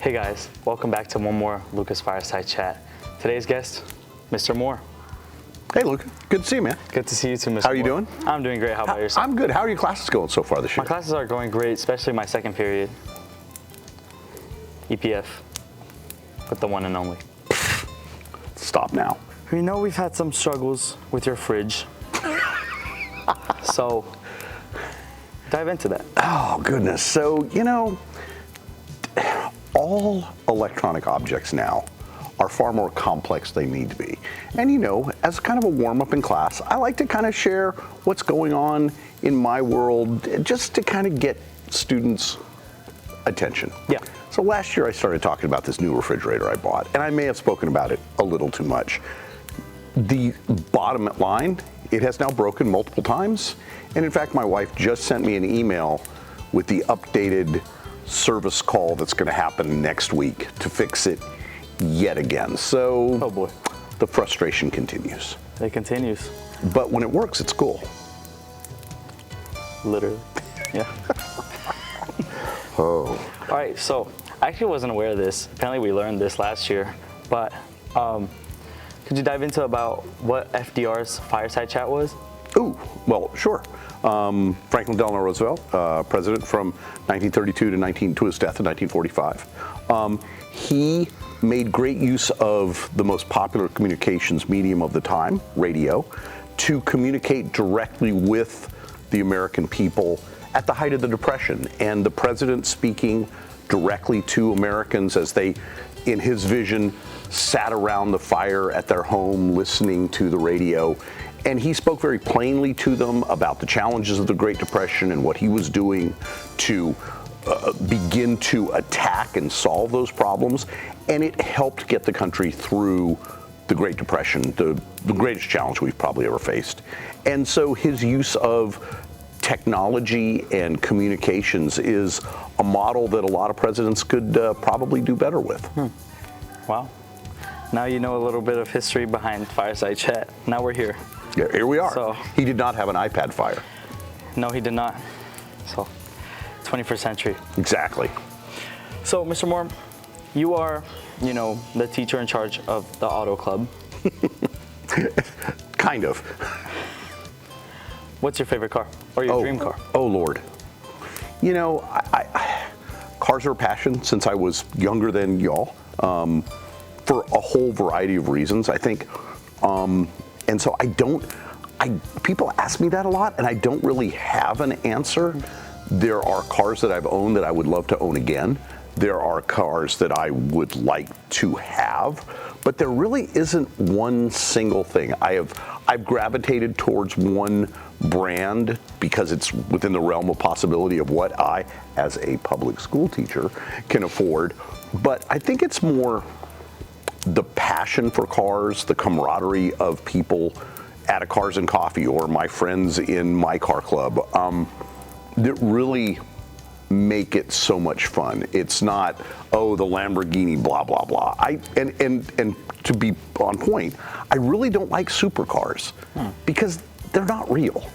Hey guys, welcome back to one more Lucca's Fireside Chat. Today's guest, Mr. Moore. Hey, Luca. Good to see you, man. Good to see you too, Mr. How are you Moore. doing? I'm doing great. How about yourself? I'm good. How are your classes going so far this year? My classes are going great, especially my second period. EPF, with the one and only. Stop now. We know we've had some struggles with your fridge. So, dive into that. Oh, goodness. So, all electronic objects now are far more complex than they need to be. And as kind of a warm-up in class, I like to kind of share what's going on in my world just to kind of get students' attention. Yeah. So last year I started talking about this new refrigerator I bought, and I may have spoken about it a little too much. The bottom line, it has now broken multiple times. And in fact, my wife just sent me an email with the updated service call that's going to happen next week to fix it yet again. So, oh boy, the frustration continues. It continues. But when it works, it's cool. Literally, yeah. Oh. All right, so I actually wasn't aware of this. Apparently we learned this last year, but could you dive into about what FDR's Fireside Chat was? Ooh, well, sure. Franklin Delano Roosevelt, president from 1932 to his death in 1945. He made great use of the most popular communications medium of the time, radio, to communicate directly with the American people at the height of the Depression. And the president speaking directly to Americans as they, in his vision, sat around the fire at their home listening to the radio. And he spoke very plainly to them about the challenges of the Great Depression and what he was doing to begin to attack and solve those problems. And it helped get the country through the Great Depression, the greatest challenge we've probably ever faced. And so his use of technology and communications is a model that a lot of presidents could probably do better with. Wow. Now you know a little bit of history behind Fireside Chat. Now we're here. Yeah, here we are. So, he did not have an iPad Fire. No, he did not. So, 21st century. Exactly. So, Mr. Moore, you are, the teacher in charge of the auto club. Kind of. What's your favorite car or your dream car? Oh, Lord. Cars are a passion since I was younger than y'all, for a whole variety of reasons, I think. And so people ask me that a lot, and I don't really have an answer. There are cars that I've owned that I would love to own again. There are cars that I would like to have, but there really isn't one single thing. I've gravitated towards one brand because it's within the realm of possibility of what I, as a public school teacher, can afford. But I think it's more the passion for cars, the camaraderie of people at a Cars and Coffee or my friends in my car club, that really make it so much fun. It's not, the Lamborghini, blah, blah, blah. And to be on point, I really don't like supercars because they're not real.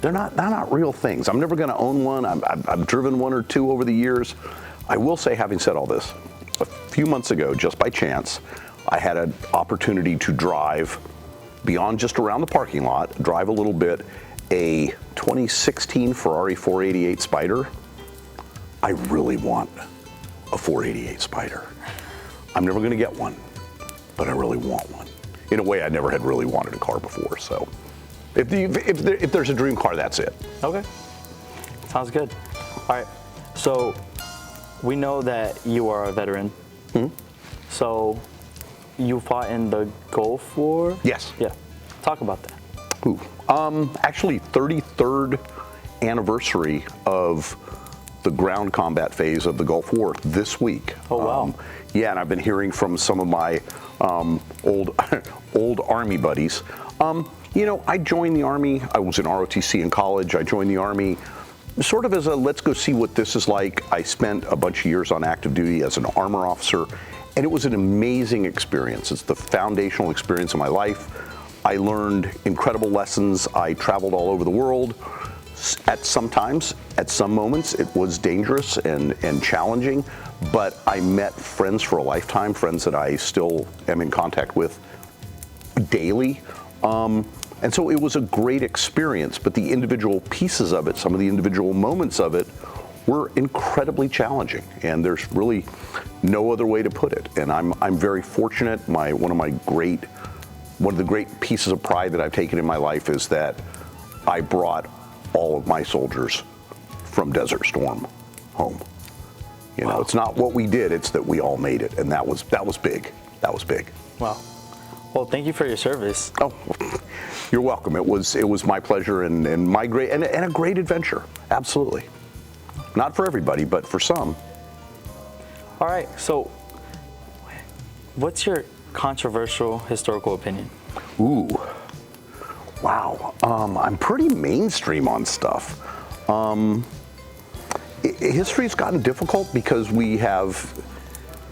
They're not real things. I'm never going to own one. I've driven one or two over the years. I will say, having said all this, a few months ago, just by chance, I had an opportunity to drive beyond just around the parking lot, drive a little bit, a 2016 Ferrari 488 Spider. I really want a 488 Spider. I'm never going to get one, but I really want one. In a way, I never had really wanted a car before. So if there's a dream car, that's it. Okay. Sounds good. All right. So we know that you are a veteran. So you fought in the Gulf War? Yes. Yeah. Talk about that. Ooh. Actually, 33rd anniversary of the ground combat phase of the Gulf War this week. Oh, wow. Yeah, and I've been hearing from some of my old Army buddies. I joined the Army. I was in ROTC in college. I joined the Army sort of as a let's go see what this is like. I spent a bunch of years on active duty as an armor officer, and it was an amazing experience. It's the foundational experience of my life. I learned incredible lessons. I traveled all over the world. At some moments, it was dangerous and challenging, but I met friends for a lifetime, friends that I still am in contact with daily. And so it was a great experience, but the individual pieces of it, some of the individual moments of it, were incredibly challenging, and there's really no other way to put it. And I'm very fortunate. One of the great pieces of pride that I've taken in my life is that I brought all of my soldiers from Desert Storm home. You know, it's not what we did; it's that we all made it, and that was big. That was big. Wow. Well, thank you for your service. Oh, you're welcome. It was my pleasure and my great and a great adventure. Absolutely. Not for everybody, but for some. All right. So, what's your controversial historical opinion? Ooh. Wow. I'm pretty mainstream on stuff. History's gotten difficult because we have,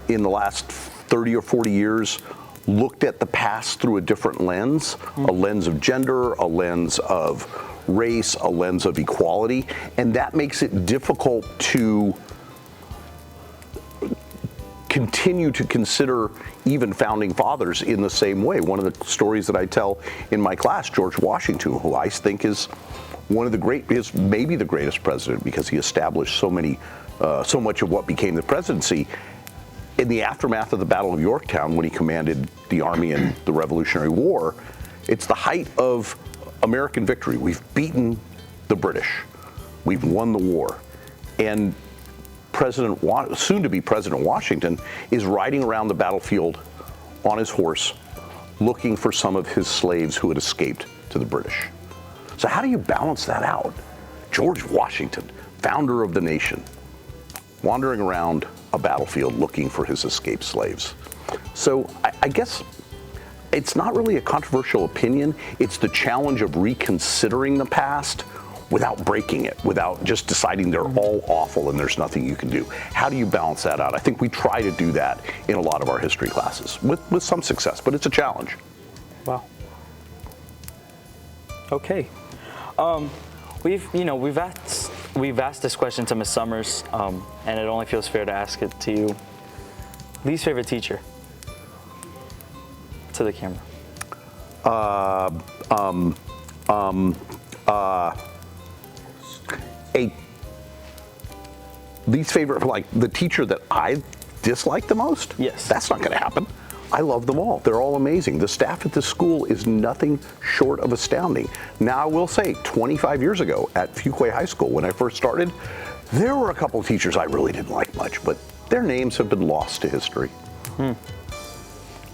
in the last 30 or 40 years, looked at the past through a different lens, a lens of gender, a lens of race, a lens of equality, and that makes it difficult to continue to consider even founding fathers in the same way. One of the stories that I tell in my class, George Washington, who I think is one of the is maybe the greatest president because he established so much of what became the presidency. In the aftermath of the Battle of Yorktown, when he commanded the army in the Revolutionary War, it's the height of American victory. We've beaten the British. We've won the war. And soon-to-be President Washington is riding around the battlefield on his horse, looking for some of his slaves who had escaped to the British. So how do you balance that out? George Washington, founder of the nation, wandering around a battlefield looking for his escaped slaves. So I guess it's not really a controversial opinion. It's the challenge of reconsidering the past without breaking it, without just deciding they're all awful and there's nothing you can do. How do you balance that out? I think we try to do that in a lot of our history classes with some success, but it's a challenge. Wow. Okay. We've asked this question to Ms. Summers, and it only feels fair to ask it to you. Least favorite teacher? To the camera. A least favorite, like the teacher that I dislike the most? Yes. That's not going to happen. I love them all. They're all amazing. The staff at this school is nothing short of astounding. Now, I will say, 25 years ago at Fuquay High School, when I first started, there were a couple of teachers I really didn't like much, but their names have been lost to history.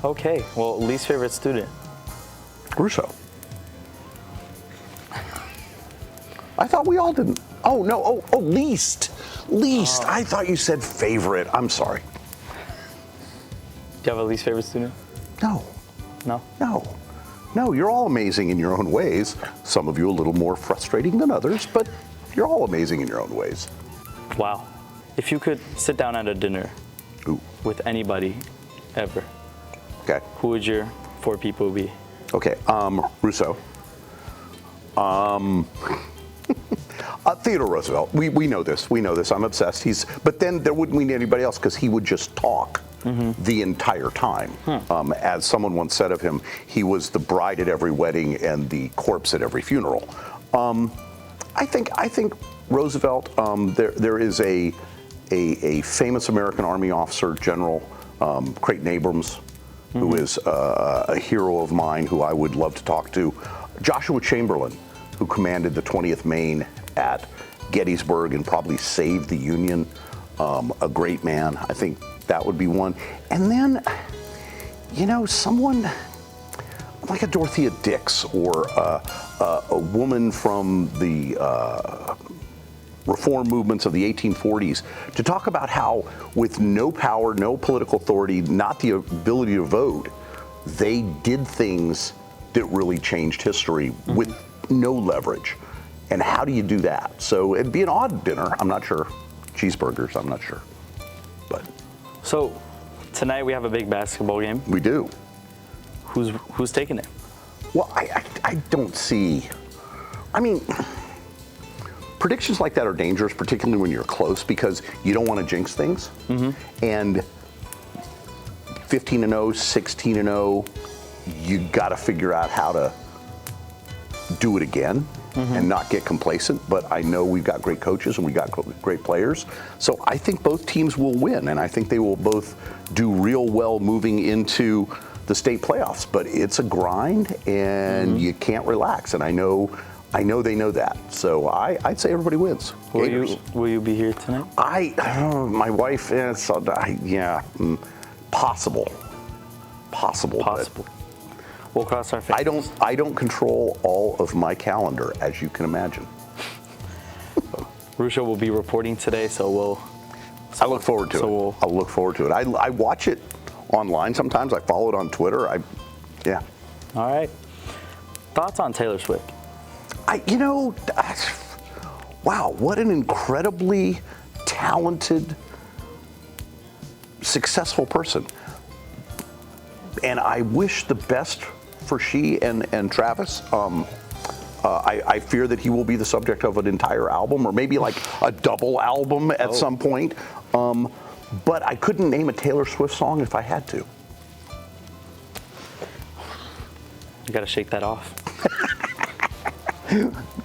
Okay. Well, least favorite student? Russo. I thought we all didn't. Oh, no. Oh, least. Least. I thought you said favorite. I'm sorry. Do you have a least favorite student? No. No? No, you're all amazing in your own ways. Some of you a little more frustrating than others, but you're all amazing in your own ways. Wow. If you could sit down at a dinner with anybody ever, okay, who would your 4 people be? Okay, Rousseau. Theodore Roosevelt. We know this. I'm obsessed. But then there wouldn't be anybody else because he would just talk the entire time. As someone once said of him, he was the bride at every wedding and the corpse at every funeral. I think Roosevelt. There is a famous American Army officer, General Creighton Abrams, who is a hero of mine, who I would love to talk to. Joshua Chamberlain, who commanded the 20th Maine at Gettysburg and probably saved the Union. A great man. I think that would be one. And then, someone like a Dorothea Dix or a woman from the reform movements of the 1840s to talk about how, with no power, no political authority, not the ability to vote, they did things that really changed history with no leverage. And how do you do that? So it'd be an odd dinner. I'm not sure. Cheeseburgers, I'm not sure. But so tonight we have a big basketball game. We do. Who's taking it? Well, I don't see. I mean, predictions like that are dangerous, particularly when you're close, because you don't want to jinx things. And 15-0, 16-0, you got to figure out how to do it again and not get complacent. But I know we've got great coaches and we got great players. So I think both teams will win, and I think they will both do real well moving into the state playoffs. But it's a grind, and you can't relax. And I know they know that. So I'd say everybody wins. Will you be here tonight? My wife, possible. We'll cross our fingers. I don't control all of my calendar, as you can imagine. Rusha will be reporting today, so I look forward to it. I'll look forward to it. I watch it online sometimes. I follow it on Twitter. Yeah. All right. Thoughts on Taylor Swift? Wow, what an incredibly talented, successful person. And I wish the best for she and Travis. I fear that he will be the subject of an entire album, or maybe like a double album at some point. But I couldn't name a Taylor Swift song if I had to. You got to shake that off.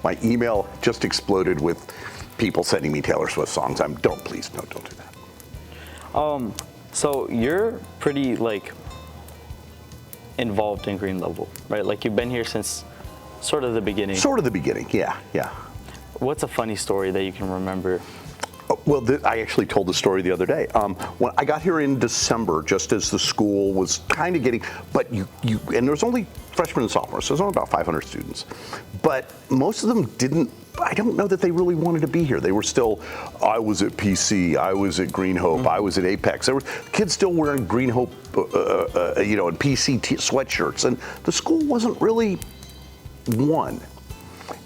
My email just exploded with people sending me Taylor Swift songs. Don't do that. So you're pretty involved in Green Level, right? Like you've been here since sort of the beginning. Sort of the beginning, yeah. What's a funny story that you can remember? Well, I actually told the story the other day. When I got here in December, just as the school was kind of getting, but and there's only freshmen and sophomores, so there's only about 500 students. But most of them didn't, I don't know that they really wanted to be here. They were still, I was at PC, I was at Green Hope, I was at Apex. There were kids still wearing Green Hope, and PC sweatshirts, and the school wasn't really one.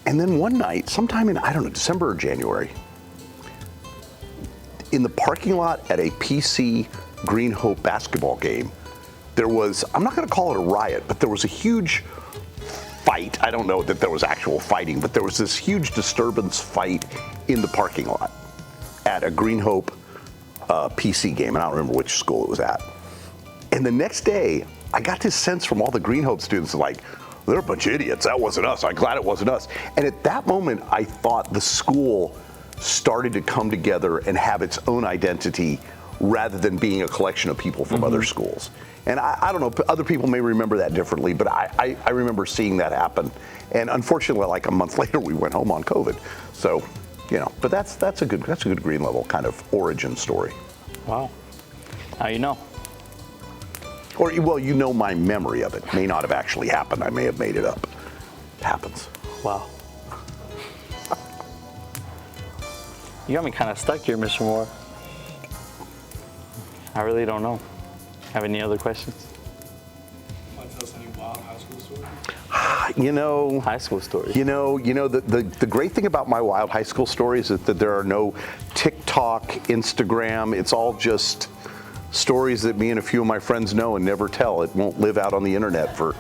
And then one night, sometime in, December or January, in the parking lot at a PC Green Hope basketball game, there was, I'm not going to call it a riot, but there was a huge fight. I don't know that there was actual fighting, but there was this huge disturbance fight in the parking lot at a Green Hope PC game, and I don't remember which school it was at. And the next day, I got this sense from all the Green Hope students, they're a bunch of idiots. That wasn't us. I'm glad it wasn't us. And at that moment, I thought the school started to come together and have its own identity rather than being a collection of people from other schools. And I don't know, other people may remember that differently, but I remember seeing that happen. And unfortunately, like a month later, we went home on COVID. So, but that's a good Green Level kind of origin story. Wow. Now you know. Or, well, my memory of it. May not have actually happened. I may have made it up. It happens. Wow. You got me kind of stuck here, Mr. Moore. I really don't know. Have any other questions? Want to tell us any wild high school stories? High school stories. The great thing about my wild high school stories is that there are no TikTok, Instagram. It's all just stories that me and a few of my friends know and never tell. It won't live out on the internet for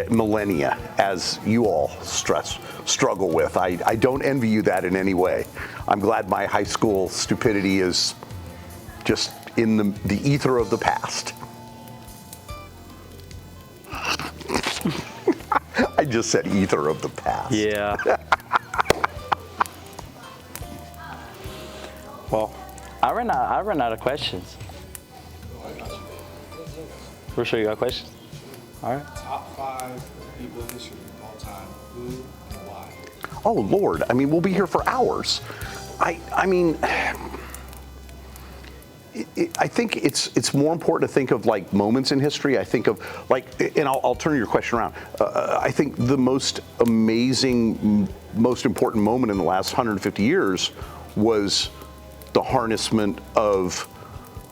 millennia, as you all struggle with. I don't envy you that in any way. I'm glad my high school stupidity is just in the ether of the past. I just said ether of the past. Yeah. Well, I ran out of questions. We're sure you got questions? All right. Top 5 people in history of all time. Who and why? Oh, Lord. We'll be here for hours. I think it's more important to think of moments in history. I think of and I'll turn your question around. I think the most amazing, most important moment in the last 150 years was the harnessment of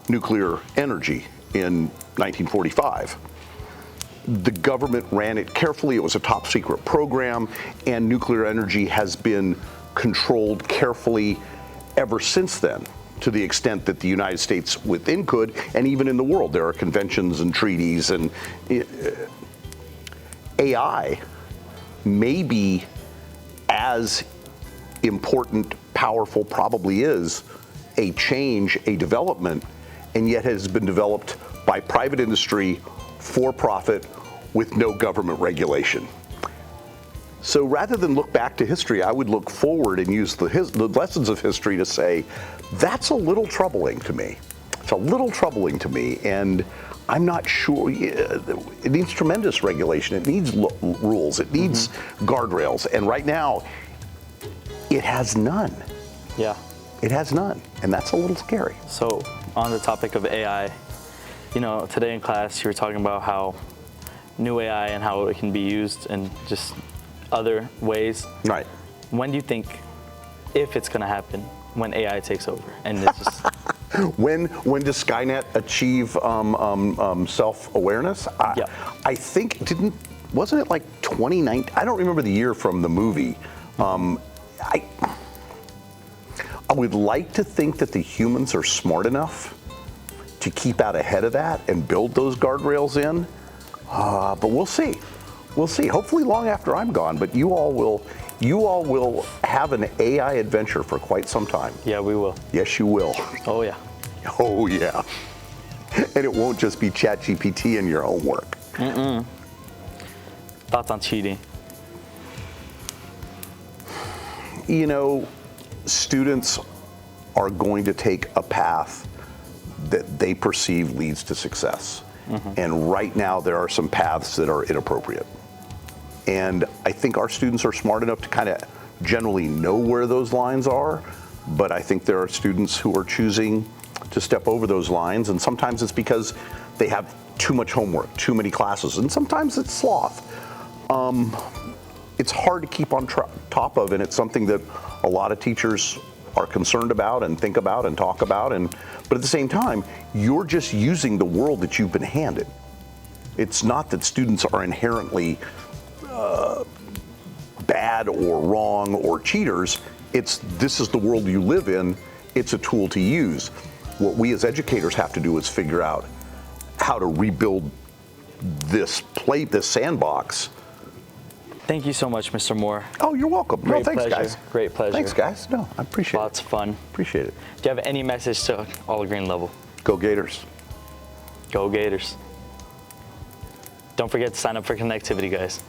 nuclear energy in 1945. The government ran it carefully. It was a top secret program, and nuclear energy has been controlled carefully ever since then, to the extent that the United States within could, and even in the world, there are conventions and treaties, and AI may be as important, powerful, probably is a change, a development, and yet has been developed by private industry, for profit, with no government regulation. So rather than look back to history, I would look forward and use the lessons of history to say, that's a little troubling to me. It's a little troubling to me, and I'm not sure. It needs tremendous regulation. It needs rules. It needs guardrails. And right now, it has none. Yeah. It has none, and that's a little scary. So on the topic of AI, today in class you were talking about how new AI and how it can be used in just other ways. Right. When do you think, if it's going to happen, when AI takes over and it's just When does Skynet achieve self-awareness? Yeah. I think wasn't it like 2019? I don't remember the year from the movie. I would like to think that the humans are smart enough to keep out ahead of that and build those guardrails in, but we'll see. We'll see. Hopefully long after I'm gone, but you all will have an AI adventure for quite some time. Yeah, we will. Yes, you will. Oh yeah. Oh yeah. And it won't just be ChatGPT in your homework. Thoughts on cheating? Students are going to take a path that they perceive leads to success. And right now there are some paths that are inappropriate. And I think our students are smart enough to kind of generally know where those lines are, but I think there are students who are choosing to step over those lines, and sometimes it's because they have too much homework, too many classes, and sometimes it's sloth. It's hard to keep on top of, and it's something that a lot of teachers are concerned about and think about and talk about, but at the same time, you're just using the world that you've been handed. It's not that students are inherently bad or wrong or cheaters. This is the world you live in. It's a tool to use. What we as educators have to do is figure out how to rebuild this sandbox. Thank you so much, Mr. Moore. Oh, you're welcome. Great Thanks, pleasure. guys. Great pleasure. Thanks, guys. No, I appreciate Lots of fun. Appreciate it. Do you have any message to all green level? Go Gators. Go Gators. Don't forget to sign up for Connectivity, guys.